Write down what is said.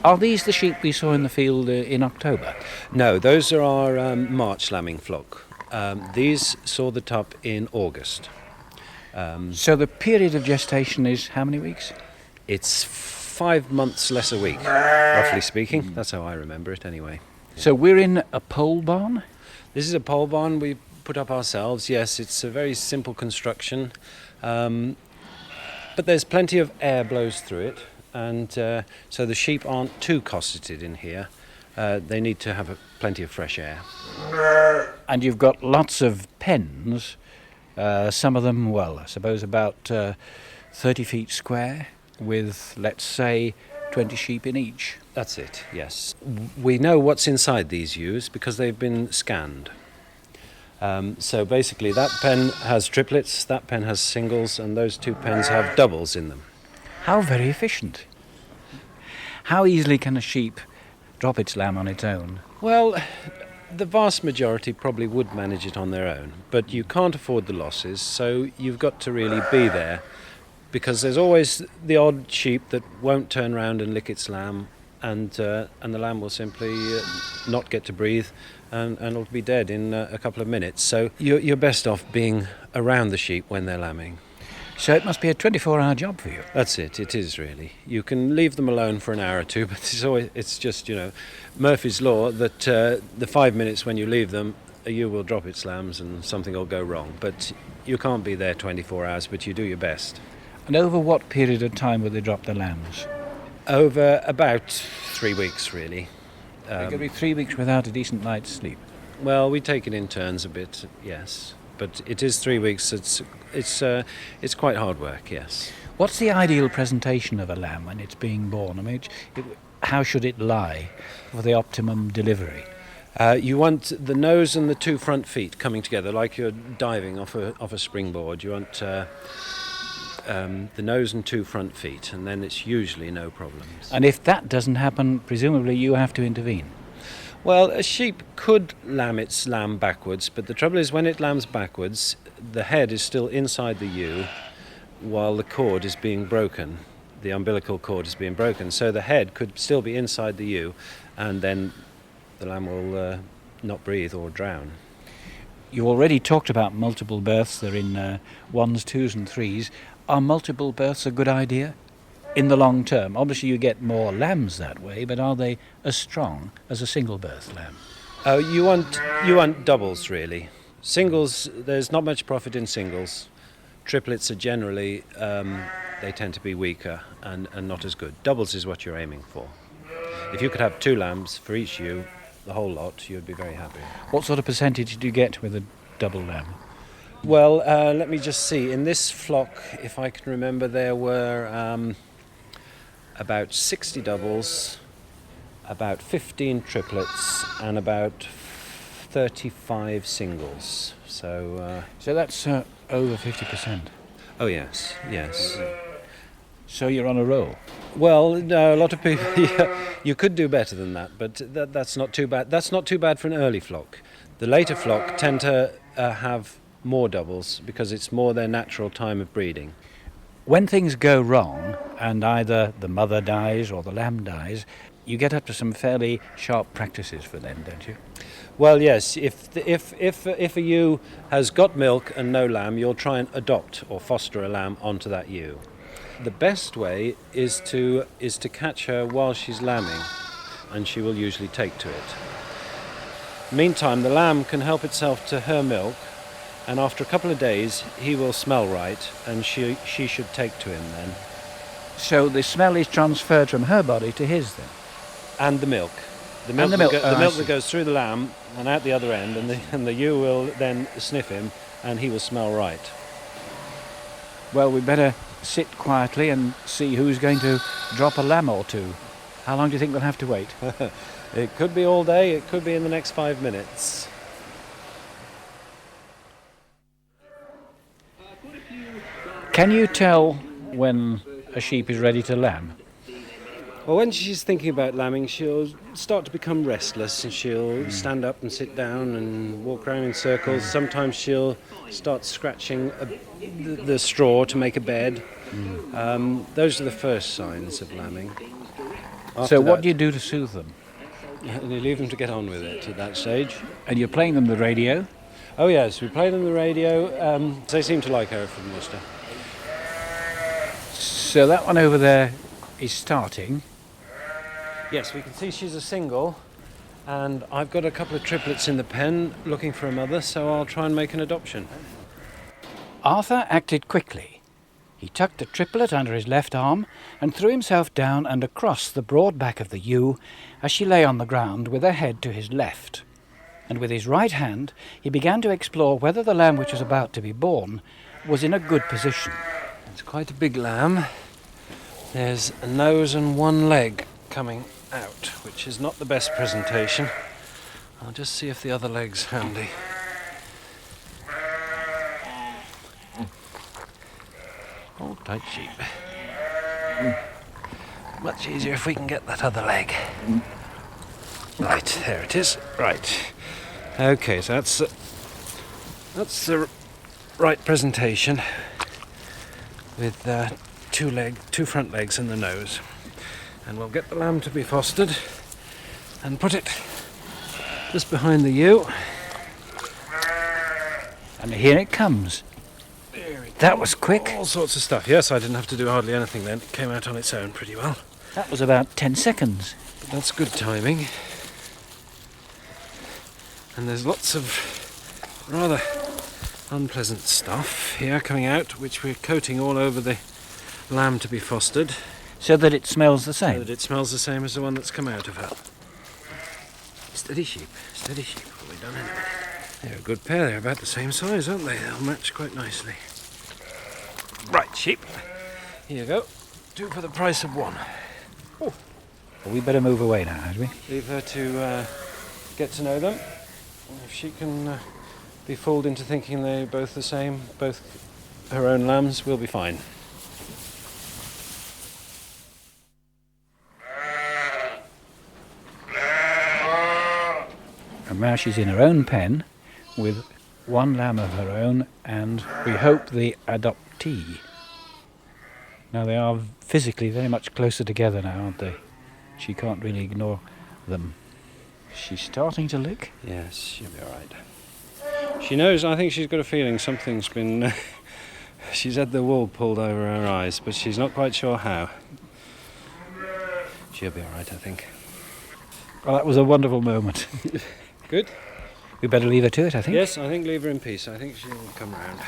Are these the sheep we saw in the field in October? No, those are our March lambing flock. These saw the tup in August. So the period of gestation is how many weeks? It's 5 months less a week, roughly speaking. That's how I remember it anyway. So we're in a pole barn? This is a pole barn we put up ourselves. Yes, it's a very simple construction. But there's plenty of air blows through it. And so the sheep aren't too cosseted in here. They need to have plenty of fresh air. And you've got lots of pens, some of them, well, I suppose about 30 feet square, with, let's say, 20 sheep in each. That's it, yes. We know what's inside these ewes because they've been scanned. So basically that pen has triplets, that pen has singles, and those two pens have doubles in them. How very efficient. How easily can a sheep drop its lamb on its own? Well, the vast majority probably would manage it on their own, but you can't afford the losses, so you've got to really be there, because there's always the odd sheep that won't turn round and lick its lamb, and the lamb will simply not get to breathe, and it'll be dead in a couple of minutes. So you're best off being around the sheep when they're lambing. So it must be a 24-hour job for you. That's it. It is really. You can leave them alone for an hour or two, but it's just, Murphy's Law that the 5 minutes when you leave them, a ewe will drop its lambs and something will go wrong. But you can't be there 24 hours, but you do your best. And over what period of time will they drop the lambs? Over about 3 weeks, really. They're going to be 3 weeks without a decent night's sleep. Well, we take it in turns a bit, yes. But it is 3 weeks. It's quite hard work, yes. What's the ideal presentation of a lamb when it's being born? I mean, how should it lie for the optimum delivery? You want the nose and the two front feet coming together, like you're diving off a springboard. You want the nose and two front feet, and then it's usually no problems. And if that doesn't happen, presumably you have to intervene. Well, a sheep could lamb its lamb backwards, but the trouble is when it lambs backwards, the head is still inside the ewe while the cord is being broken. The umbilical cord is being broken, so the head could still be inside the ewe, and then the lamb will not breathe or drown. You already talked about multiple births. They're in 1s, 2s and 3s. Are multiple births a good idea? In the long term, obviously you get more lambs that way, but are they as strong as a single birth lamb? You want doubles really. Singles, there's not much profit in singles. Triplets are generally they tend to be weaker and not as good. Doubles is what you're aiming for. If you could have 2 lambs for each ewe, the whole lot, you'd be very happy. What sort of percentage do you get with a double lamb? Well, let me just see. In this flock, if I can remember, there were about 60 doubles, about 15 triplets, and about 35 singles. So that's over 50%. Oh yes. So you're on a roll. Well, no, a lot of people. You could do better than that, but that's not too bad. That's not too bad for an early flock. The later flock tend to have more doubles because it's more their natural time of breeding. When things go wrong and either the mother dies or the lamb dies, you get up to some fairly sharp practices for them, don't you? Well, yes. If a ewe has got milk and no lamb, you'll try and adopt or foster a lamb onto that ewe. The best way is to catch her while she's lambing, and she will usually take to it. Meantime, the lamb can help itself to her milk, and after a couple of days he will smell right, and she should take to him then. So the smell is transferred from her body to his then? And the milk. The milk that goes through the lamb and out the other end, and the ewe will then sniff him and he will smell right. Well, we better sit quietly and see who's going to drop a lamb or two. How long do you think we'll have to wait? It could be all day, it could be in the next 5 minutes. Can you tell when a sheep is ready to lamb? Well, when she's thinking about lambing, she'll start to become restless and she'll stand up and sit down and walk around in circles. Sometimes she'll start scratching the straw to make a bed. Those are the first signs of lambing. So what do you do to soothe them? You leave them to get on with it at that stage. And you're playing them the radio? Oh yes, we play them the radio. They seem to like her from Worcester. So that one over there is starting. Yes, we can see she's a single, and I've got a couple of triplets in the pen looking for a mother, so I'll try and make an adoption. Arthur acted quickly. He tucked a triplet under his left arm and threw himself down and across the broad back of the ewe as she lay on the ground with her head to his left. And with his right hand he began to explore whether the lamb which was about to be born was in a good position. It's quite a big lamb. There's a nose and one leg coming out, which is not the best presentation. I'll just see if the other leg's handy. Hold tight, sheep. Much easier if we can get that other leg. Right, there it is. Right. Okay, so that's the right presentation with two front legs and the nose. And we'll get the lamb to be fostered and put it just behind the ewe. And here it comes. That was quick. All sorts of stuff. Yes, I didn't have to do hardly anything then. It came out on its own pretty well. That was about 10 seconds. But that's good timing. And there's lots of rather unpleasant stuff here coming out, which we're coating all over the lamb to be fostered. So that it smells the So same. that it smells the same as the one that's come out of her. Steady sheep, what have we done in a minute? They're a good pair, they're about the same size, aren't they? They'll match quite nicely. Right, sheep. Here you go. 2 for the price of 1. Well, we better move away now, had we? Leave her to get to know them. If she can be fooled into thinking they're both the same, both her own lambs, we'll be fine. And now she's in her own pen with one lamb of her own and we hope the adoptee. Now they are physically very much closer together now, aren't they? She can't really ignore them. She's starting to lick? Yes, she'll be alright. She knows, I think she's got a feeling something's been... she's had the wool pulled over her eyes, but she's not quite sure how. She'll be alright, I think. Well, that was a wonderful moment. Good? We better leave her to it, I think. Yes, I think leave her in peace. I think she'll come round.